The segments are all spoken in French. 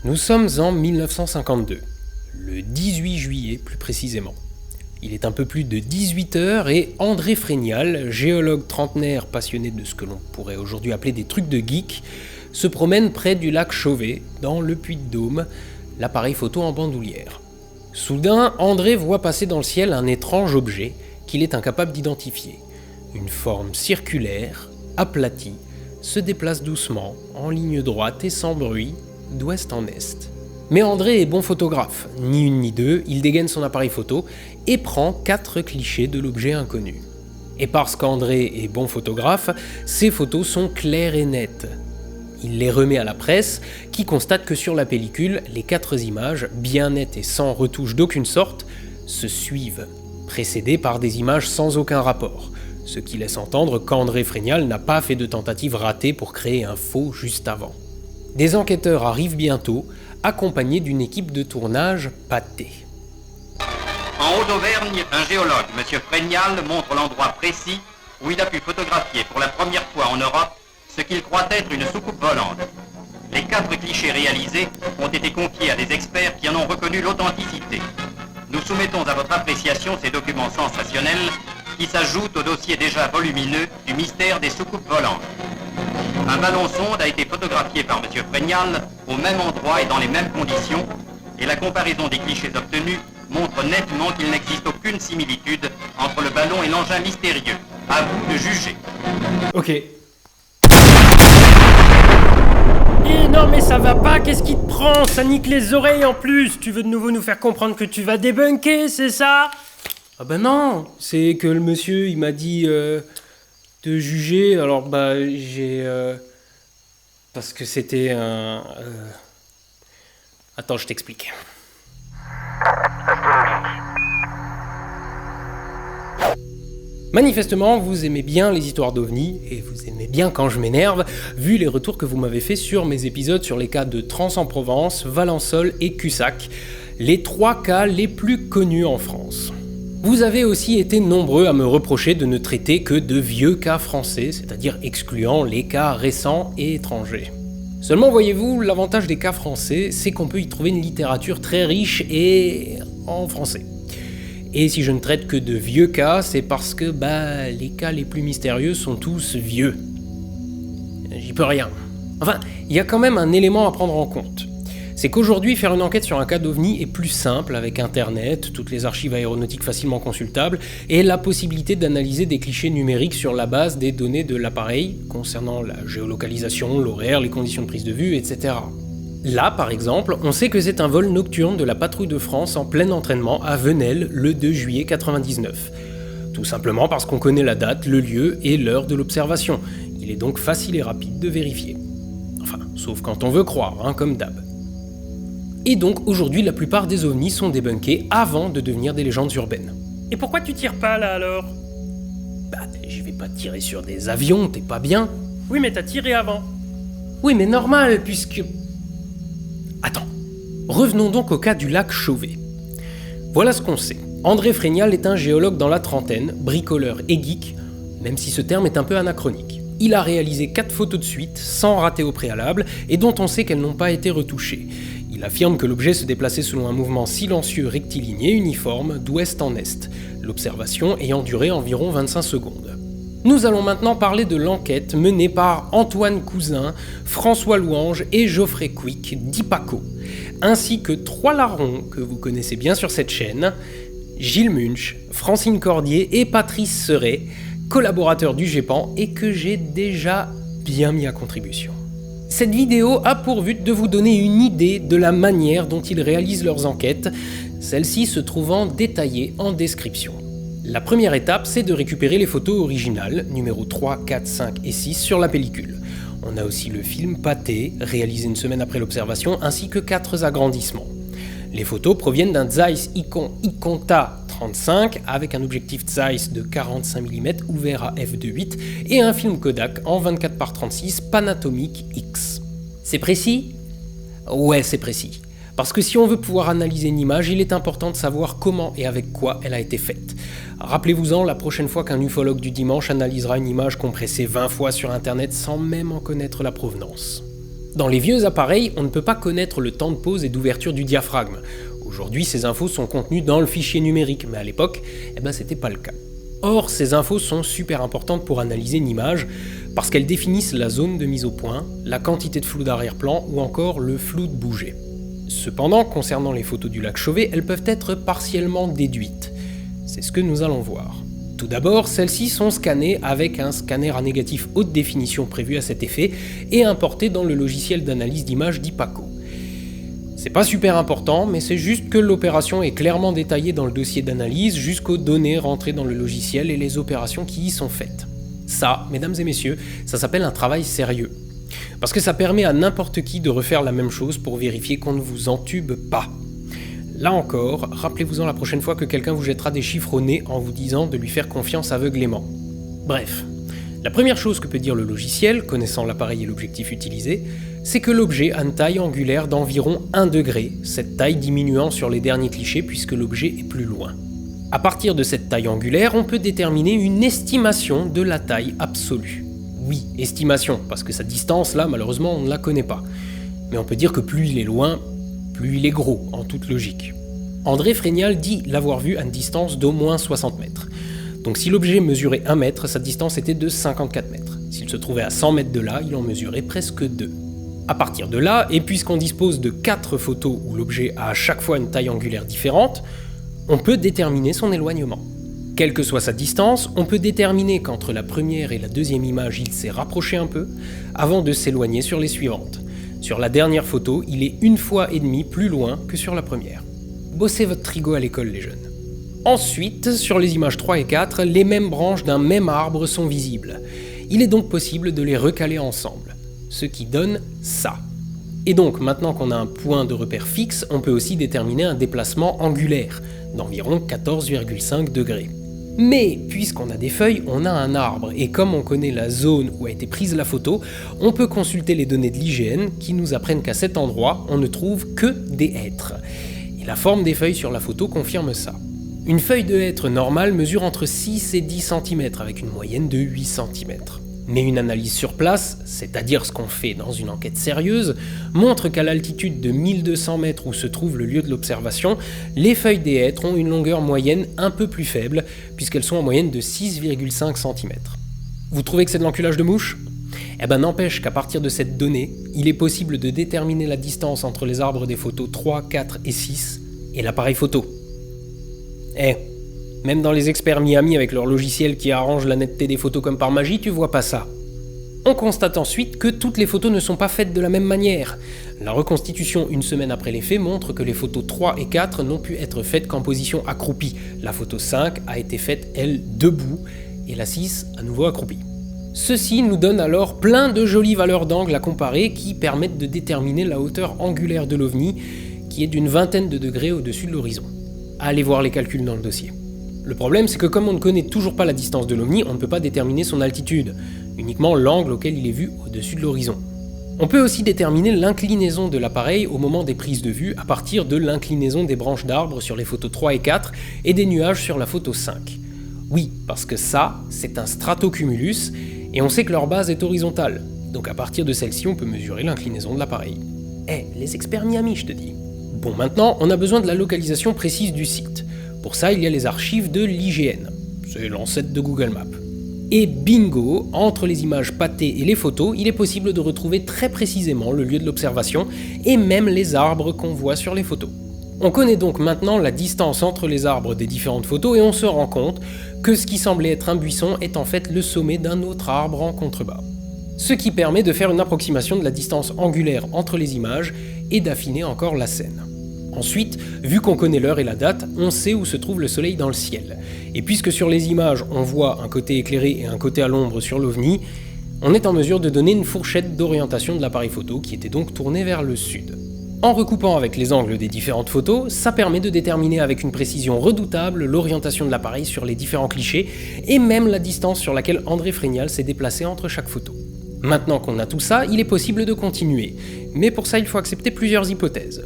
Nous sommes en 1952, le 18 juillet plus précisément. Il est un peu plus de 18h et André Frénial, géologue trentenaire passionné de ce que l'on pourrait aujourd'hui appeler des trucs de geek, se promène près du lac Chauvet, dans le Puy-de-Dôme, l'appareil photo en bandoulière. Soudain, André voit passer dans le ciel un étrange objet qu'il est incapable d'identifier. Une forme circulaire, aplatie, se déplace doucement, en ligne droite et sans bruit, d'ouest en est. Mais André est bon photographe, ni une ni deux, il dégaine son appareil photo et prend 4 clichés de l'objet inconnu. Et parce qu'André est bon photographe, ses photos sont claires et nettes. Il les remet à la presse, qui constate que sur la pellicule, les 4 images, bien nettes et sans retouche d'aucune sorte, se suivent, précédées par des images sans aucun rapport, ce qui laisse entendre qu'André Frénial n'a pas fait de tentative ratée pour créer un faux juste avant. Des enquêteurs arrivent bientôt, accompagnés d'une équipe de tournage pâtée. En Haute-Auvergne, un géologue, M. Frénial, montre l'endroit précis où il a pu photographier pour la première fois en Europe ce qu'il croit être une soucoupe volante. Les 4 clichés réalisés ont été confiés à des experts qui en ont reconnu l'authenticité. Nous soumettons à votre appréciation ces documents sensationnels qui s'ajoutent au dossier déjà volumineux du mystère des soucoupes volantes. Un ballon-sonde a été photographié par M. Frénial au même endroit et dans les mêmes conditions, et la comparaison des clichés obtenus montre nettement qu'il n'existe aucune similitude entre le ballon et l'engin mystérieux. À vous de juger. Ok. Eh non mais ça va pas, qu'est-ce qui te prend? Ça nique les oreilles en plus. Tu veux de nouveau nous faire comprendre que tu vas débunker, c'est ça? Ah bah non, c'est que le monsieur il m'a dit de juger, alors bah j'ai... parce que c'était un... Attends, je t'explique. Manifestement, vous aimez bien les histoires d'OVNI, et vous aimez bien quand je m'énerve, vu les retours que vous m'avez fait sur mes épisodes sur les cas de Trans-en-Provence, Valençol et Cussac, les 3 cas les plus connus en France. Vous avez aussi été nombreux à me reprocher de ne traiter que de vieux cas français, c'est-à-dire excluant les cas récents et étrangers. Seulement, voyez-vous, l'avantage des cas français, c'est qu'on peut y trouver une littérature très riche et en français. Et si je ne traite que de vieux cas, c'est parce que les cas les plus mystérieux sont tous vieux. J'y peux rien. Enfin, il y a quand même un élément à prendre en compte. C'est qu'aujourd'hui, faire une enquête sur un cas d'OVNI est plus simple avec Internet, toutes les archives aéronautiques facilement consultables, et la possibilité d'analyser des clichés numériques sur la base des données de l'appareil, concernant la géolocalisation, l'horaire, les conditions de prise de vue, etc. Là, par exemple, on sait que c'est un vol nocturne de la Patrouille de France en plein entraînement à Venelle le 2 juillet 99. Tout simplement parce qu'on connaît la date, le lieu et l'heure de l'observation. Il est donc facile et rapide de vérifier. Enfin, sauf quand on veut croire, comme d'hab. Et donc, aujourd'hui, la plupart des ovnis sont débunkés avant de devenir des légendes urbaines. Et pourquoi tu tires pas, là, alors? Je vais pas tirer sur des avions, t'es pas bien? Oui, mais t'as tiré avant. Oui, mais normal, puisque... Attends. Revenons donc au cas du lac Chauvet. Voilà ce qu'on sait. André Frénial est un géologue dans la trentaine, bricoleur et geek, même si ce terme est un peu anachronique. Il a réalisé 4 photos de suite, sans rater au préalable, et dont on sait qu'elles n'ont pas été retouchées. Il affirme que l'objet se déplaçait selon un mouvement silencieux rectiligne uniforme d'ouest en est, l'observation ayant duré environ 25 secondes. Nous allons maintenant parler de l'enquête menée par Antoine Cousin, François Louange et Geoffrey Quick d'Ipaco, ainsi que 3 larrons que vous connaissez bien sur cette chaîne, Gilles Munch, Francine Cordier et Patrice Seret, collaborateurs du GEPAN et que j'ai déjà bien mis à contribution. Cette vidéo a pour but de vous donner une idée de la manière dont ils réalisent leurs enquêtes, celle-ci se trouvant détaillée en description. La première étape, c'est de récupérer les photos originales, numéros 3, 4, 5 et 6, sur la pellicule. On a aussi le film pâté, réalisé une semaine après l'observation, ainsi que 4 agrandissements. Les photos proviennent d'un Zeiss Ikon Ikonta 35 avec un objectif Zeiss de 45 mm ouvert à f2.8 et un film Kodak en 24x36 Panatomic X. C'est précis ? Ouais, c'est précis. Parce que si on veut pouvoir analyser une image, il est important de savoir comment et avec quoi elle a été faite. Rappelez-vous-en la prochaine fois qu'un ufologue du dimanche analysera une image compressée 20 fois sur internet sans même en connaître la provenance. Dans les vieux appareils, on ne peut pas connaître le temps de pause et d'ouverture du diaphragme. Aujourd'hui, ces infos sont contenues dans le fichier numérique, mais à l'époque, c'était pas le cas. Or, ces infos sont super importantes pour analyser une image, parce qu'elles définissent la zone de mise au point, la quantité de flou d'arrière-plan ou encore le flou de bouger. Cependant, concernant les photos du lac Chauvet, elles peuvent être partiellement déduites. C'est ce que nous allons voir. Tout d'abord, celles-ci sont scannées avec un scanner à négatif haute définition prévu à cet effet et importé dans le logiciel d'analyse d'images d'Ipaco. C'est pas super important, mais c'est juste que l'opération est clairement détaillée dans le dossier d'analyse jusqu'aux données rentrées dans le logiciel et les opérations qui y sont faites. Ça, mesdames et messieurs, ça s'appelle un travail sérieux. Parce que ça permet à n'importe qui de refaire la même chose pour vérifier qu'on ne vous entube pas. Là encore, rappelez-vous-en la prochaine fois que quelqu'un vous jettera des chiffres au nez en vous disant de lui faire confiance aveuglément. Bref, la première chose que peut dire le logiciel, connaissant l'appareil et l'objectif utilisé, c'est que l'objet a une taille angulaire d'environ 1 degré, cette taille diminuant sur les derniers clichés puisque l'objet est plus loin. À partir de cette taille angulaire, on peut déterminer une estimation de la taille absolue. Oui, estimation, parce que sa distance, là, malheureusement, on ne la connaît pas. Mais on peut dire que plus il est loin, plus il est gros, en toute logique. André Frénial dit l'avoir vu à une distance d'au moins 60 mètres. Donc si l'objet mesurait 1 mètre, sa distance était de 54 mètres. S'il se trouvait à 100 mètres de là, il en mesurait presque 2. À partir de là, et puisqu'on dispose de 4 photos où l'objet a à chaque fois une taille angulaire différente, on peut déterminer son éloignement. Quelle que soit sa distance, on peut déterminer qu'entre la première et la deuxième image, il s'est rapproché un peu, avant de s'éloigner sur les suivantes. Sur la dernière photo, il est 1,5 fois plus loin que sur la première. Bossez votre trigo à l'école, les jeunes. Ensuite, sur les images 3 et 4, les mêmes branches d'un même arbre sont visibles. Il est donc possible de les recaler ensemble, ce qui donne ça. Et donc, maintenant qu'on a un point de repère fixe, on peut aussi déterminer un déplacement angulaire, d'environ 14,5 degrés. Mais, puisqu'on a des feuilles, on a un arbre, et comme on connaît la zone où a été prise la photo, on peut consulter les données de l'IGN qui nous apprennent qu'à cet endroit, on ne trouve que des hêtres. Et la forme des feuilles sur la photo confirme ça. Une feuille de hêtre normale mesure entre 6 et 10 cm avec une moyenne de 8 cm. Mais une analyse sur place, c'est-à-dire ce qu'on fait dans une enquête sérieuse, montre qu'à l'altitude de 1200 mètres où se trouve le lieu de l'observation, les feuilles des hêtres ont une longueur moyenne un peu plus faible, puisqu'elles sont en moyenne de 6,5 cm. Vous trouvez que c'est de l'enculage de mouche ? N'empêche qu'à partir de cette donnée, il est possible de déterminer la distance entre les arbres des photos 3, 4 et 6 et l'appareil photo. Même dans les experts Miami avec leur logiciel qui arrange la netteté des photos comme par magie, tu vois pas ça. On constate ensuite que toutes les photos ne sont pas faites de la même manière. La reconstitution une semaine après les faits montre que les photos 3 et 4 n'ont pu être faites qu'en position accroupie. La photo 5 a été faite, elle, debout, et la 6 à nouveau accroupie. Ceci nous donne alors plein de jolies valeurs d'angle à comparer qui permettent de déterminer la hauteur angulaire de l'OVNI, qui est d'une vingtaine de degrés au-dessus de l'horizon. Allez voir les calculs dans le dossier. Le problème, c'est que comme on ne connaît toujours pas la distance de l'OVNI, on ne peut pas déterminer son altitude, uniquement l'angle auquel il est vu au-dessus de l'horizon. On peut aussi déterminer l'inclinaison de l'appareil au moment des prises de vue à partir de l'inclinaison des branches d'arbres sur les photos 3 et 4 et des nuages sur la photo 5. Oui, parce que ça, c'est un stratocumulus, et on sait que leur base est horizontale, donc à partir de celle-ci, on peut mesurer l'inclinaison de l'appareil. Les experts Miami, je te dis. Bon, maintenant, on a besoin de la localisation précise du site. Pour ça, il y a les archives de l'IGN. C'est l'ancêtre de Google Maps. Et bingo, entre les images pâtées et les photos, il est possible de retrouver très précisément le lieu de l'observation et même les arbres qu'on voit sur les photos. On connaît donc maintenant la distance entre les arbres des différentes photos et on se rend compte que ce qui semblait être un buisson est en fait le sommet d'un autre arbre en contrebas. Ce qui permet de faire une approximation de la distance angulaire entre les images et d'affiner encore la scène. Ensuite, vu qu'on connaît l'heure et la date, on sait où se trouve le soleil dans le ciel. Et puisque sur les images, on voit un côté éclairé et un côté à l'ombre sur l'OVNI, on est en mesure de donner une fourchette d'orientation de l'appareil photo qui était donc tourné vers le sud. En recoupant avec les angles des différentes photos, ça permet de déterminer avec une précision redoutable l'orientation de l'appareil sur les différents clichés et même la distance sur laquelle André Frénial s'est déplacé entre chaque photo. Maintenant qu'on a tout ça, il est possible de continuer, mais pour ça il faut accepter plusieurs hypothèses.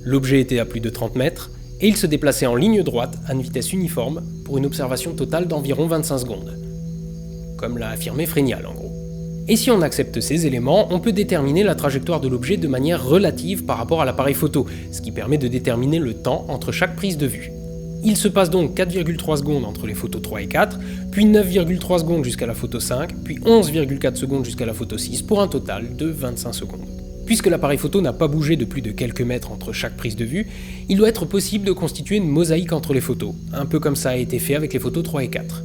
L'objet était à plus de 30 mètres, et il se déplaçait en ligne droite, à une vitesse uniforme, pour une observation totale d'environ 25 secondes. Comme l'a affirmé Frénial, en gros. Et si on accepte ces éléments, on peut déterminer la trajectoire de l'objet de manière relative par rapport à l'appareil photo, ce qui permet de déterminer le temps entre chaque prise de vue. Il se passe donc 4,3 secondes entre les photos 3 et 4, puis 9,3 secondes jusqu'à la photo 5, puis 11,4 secondes jusqu'à la photo 6, pour un total de 25 secondes. Puisque l'appareil photo n'a pas bougé de plus de quelques mètres entre chaque prise de vue, il doit être possible de constituer une mosaïque entre les photos, un peu comme ça a été fait avec les photos 3 et 4.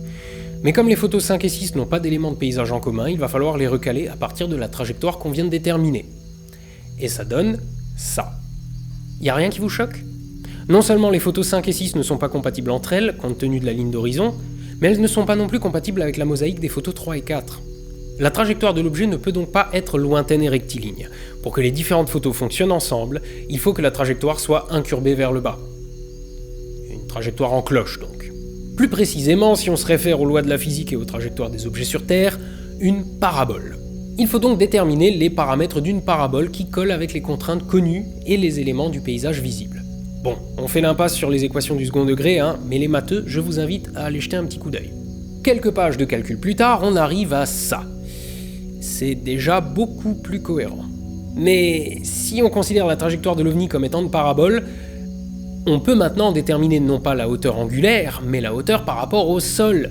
Mais comme les photos 5 et 6 n'ont pas d'éléments de paysage en commun, il va falloir les recaler à partir de la trajectoire qu'on vient de déterminer. Et ça donne ça. Y a rien qui vous choque ? Non seulement les photos 5 et 6 ne sont pas compatibles entre elles, compte tenu de la ligne d'horizon, mais elles ne sont pas non plus compatibles avec la mosaïque des photos 3 et 4. La trajectoire de l'objet ne peut donc pas être lointaine et rectiligne. Pour que les différentes photos fonctionnent ensemble, il faut que la trajectoire soit incourbée vers le bas. Une trajectoire en cloche donc. Plus précisément, si on se réfère aux lois de la physique et aux trajectoires des objets sur Terre, une parabole. Il faut donc déterminer les paramètres d'une parabole qui colle avec les contraintes connues et les éléments du paysage visible. Bon, on fait l'impasse sur les équations du second degré, mais les matheux, je vous invite à aller jeter un petit coup d'œil. Quelques pages de calcul plus tard, on arrive à ça. C'est déjà beaucoup plus cohérent. Mais si on considère la trajectoire de l'OVNI comme étant une parabole, on peut maintenant déterminer non pas la hauteur angulaire, mais la hauteur par rapport au sol,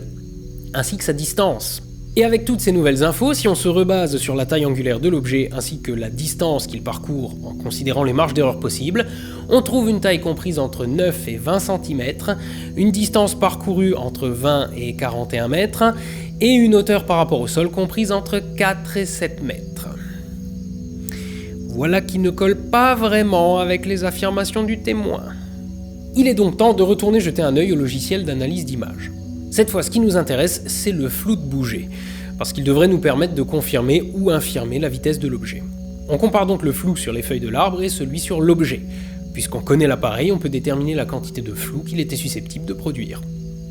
ainsi que sa distance. Et avec toutes ces nouvelles infos, si on se rebase sur la taille angulaire de l'objet ainsi que la distance qu'il parcourt en considérant les marges d'erreur possibles, on trouve une taille comprise entre 9 et 20 cm, une distance parcourue entre 20 et 41 mètres, et une hauteur par rapport au sol comprise entre 4 et 7 mètres. Voilà qui ne colle pas vraiment avec les affirmations du témoin. Il est donc temps de retourner jeter un œil au logiciel d'analyse d'images. Cette fois, ce qui nous intéresse, c'est le flou de bouger, parce qu'il devrait nous permettre de confirmer ou infirmer la vitesse de l'objet. On compare donc le flou sur les feuilles de l'arbre et celui sur l'objet. Puisqu'on connaît l'appareil, on peut déterminer la quantité de flou qu'il était susceptible de produire.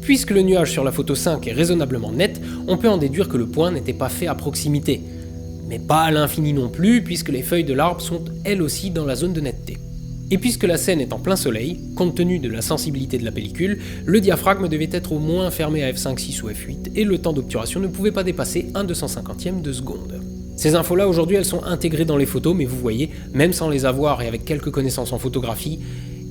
Puisque le nuage sur la photo 5 est raisonnablement net, on peut en déduire que le point n'était pas fait à proximité. Mais pas à l'infini non plus, puisque les feuilles de l'arbre sont elles aussi dans la zone de netteté. Et puisque la scène est en plein soleil, compte tenu de la sensibilité de la pellicule, le diaphragme devait être au moins fermé à f5.6 ou f8, et le temps d'obturation ne pouvait pas dépasser 1/250e de seconde. Ces infos-là, aujourd'hui, elles sont intégrées dans les photos, mais vous voyez, même sans les avoir et avec quelques connaissances en photographie,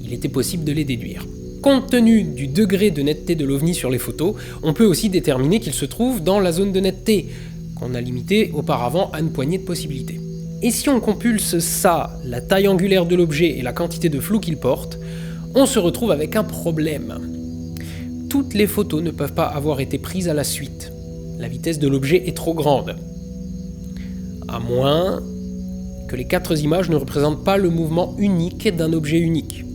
il était possible de les déduire. Compte tenu du degré de netteté de l'OVNI sur les photos, on peut aussi déterminer qu'il se trouve dans la zone de netteté, qu'on a limitée auparavant à une poignée de possibilités. Et si on compulse ça, la taille angulaire de l'objet et la quantité de flou qu'il porte, on se retrouve avec un problème. Toutes les photos ne peuvent pas avoir été prises à la suite. La vitesse de l'objet est trop grande. À moins que les 4 images ne représentent pas le mouvement unique d'un objet unique.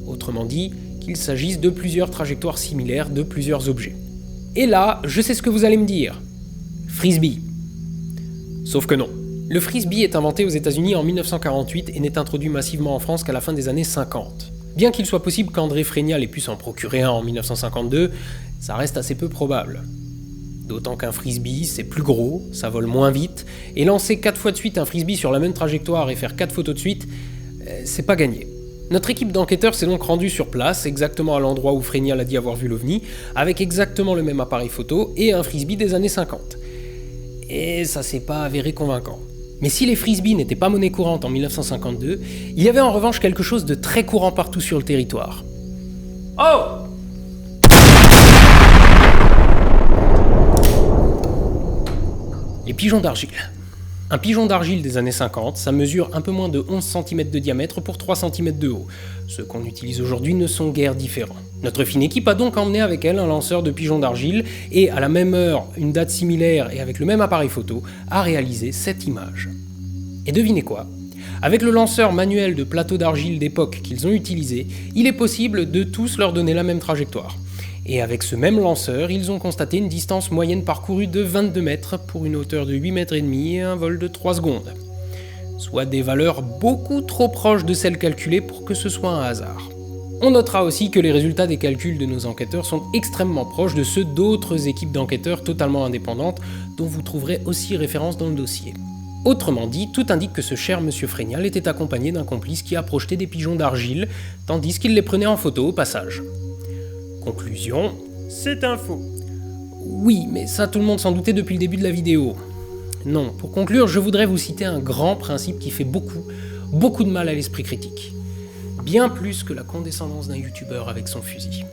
Autrement dit, qu'il s'agisse de plusieurs trajectoires similaires de plusieurs objets. Et là, je sais ce que vous allez me dire. Frisbee. Sauf que non. Le frisbee est inventé aux États-Unis en 1948 et n'est introduit massivement en France qu'à la fin des années 50. Bien qu'il soit possible qu'André Frénial ait pu s'en procurer un en 1952, ça reste assez peu probable. D'autant qu'un frisbee, c'est plus gros, ça vole moins vite, et lancer 4 fois de suite un frisbee sur la même trajectoire et faire 4 photos de suite, c'est pas gagné. Notre équipe d'enquêteurs s'est donc rendue sur place, exactement à l'endroit où Frénial a dit avoir vu l'OVNI, avec exactement le même appareil photo et un frisbee des années 50. Et ça s'est pas avéré convaincant. Mais si les frisbees n'étaient pas monnaie courante en 1952, il y avait en revanche quelque chose de très courant partout sur le territoire. Oh! Les pigeons d'argile. Un pigeon d'argile des années 50, ça mesure un peu moins de 11 cm de diamètre pour 3 cm de haut. Ceux qu'on utilise aujourd'hui ne sont guère différents. Notre fine équipe a donc emmené avec elle un lanceur de pigeons d'argile et, à la même heure, une date similaire et avec le même appareil photo, a réalisé cette image. Et devinez quoi ? Avec le lanceur manuel de plateau d'argile d'époque qu'ils ont utilisé, il est possible de tous leur donner la même trajectoire. Et avec ce même lanceur, ils ont constaté une distance moyenne parcourue de 22 mètres pour une hauteur de 8 mètres et demi et un vol de 3 secondes. Soit des valeurs beaucoup trop proches de celles calculées pour que ce soit un hasard. On notera aussi que les résultats des calculs de nos enquêteurs sont extrêmement proches de ceux d'autres équipes d'enquêteurs totalement indépendantes, dont vous trouverez aussi référence dans le dossier. Autrement dit, tout indique que ce cher monsieur Frénial était accompagné d'un complice qui a projeté des pigeons d'argile, tandis qu'il les prenait en photo au passage. Conclusion, c'est un faux. Oui, mais ça tout le monde s'en doutait depuis le début de la vidéo. Non, pour conclure, je voudrais vous citer un grand principe qui fait beaucoup de mal à l'esprit critique. Bien plus que la condescendance d'un youtubeur avec son fusil.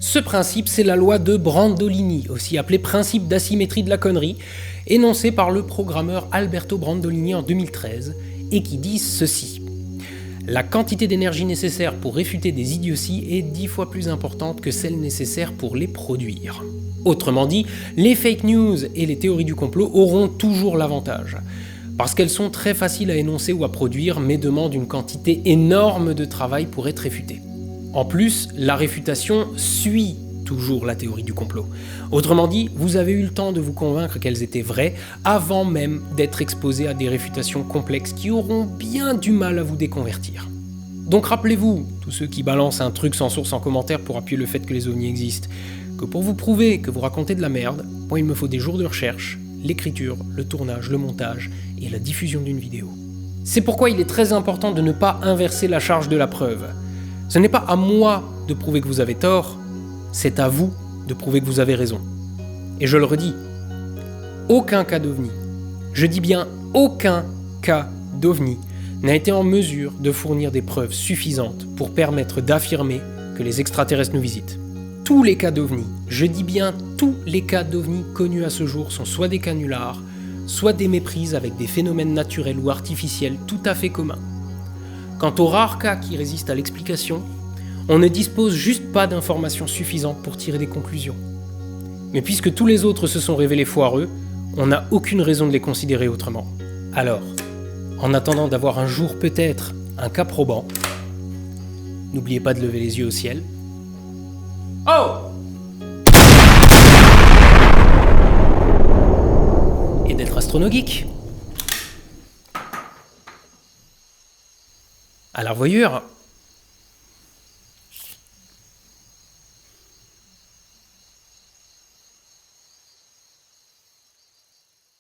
Ce principe, c'est la loi de Brandolini, aussi appelée principe d'asymétrie de la connerie, énoncé par le programmeur Alberto Brandolini en 2013, et qui dit ceci. La quantité d'énergie nécessaire pour réfuter des idioties est 10 fois plus importante que celle nécessaire pour les produire. Autrement dit, les fake news et les théories du complot auront toujours l'avantage, parce qu'elles sont très faciles à énoncer ou à produire, mais demandent une quantité énorme de travail pour être réfutées. En plus, la réfutation suit toujours la théorie du complot. Autrement dit, vous avez eu le temps de vous convaincre qu'elles étaient vraies avant même d'être exposé à des réfutations complexes qui auront bien du mal à vous déconvertir. Donc rappelez-vous, tous ceux qui balancent un truc sans source en commentaire pour appuyer le fait que les ovnis existent, que pour vous prouver que vous racontez de la merde, moi il me faut des jours de recherche, l'écriture, le tournage, le montage et la diffusion d'une vidéo. C'est pourquoi il est très important de ne pas inverser la charge de la preuve. Ce n'est pas à moi de prouver que vous avez tort, c'est à vous de prouver que vous avez raison. Et je le redis, aucun cas d'OVNI, je dis bien aucun cas d'OVNI, n'a été en mesure de fournir des preuves suffisantes pour permettre d'affirmer que les extraterrestres nous visitent. Tous les cas d'OVNI, je dis bien tous les cas d'OVNI connus à ce jour sont soit des canulars, soit des méprises avec des phénomènes naturels ou artificiels tout à fait communs. Quant aux rares cas qui résistent à l'explication, on ne dispose juste pas d'informations suffisantes pour tirer des conclusions. Mais puisque tous les autres se sont révélés foireux, on n'a aucune raison de les considérer autrement. Alors, en attendant d'avoir un jour peut-être un cas probant, n'oubliez pas de lever les yeux au ciel. Oh! Et d'être astronogeek. À la revoyure.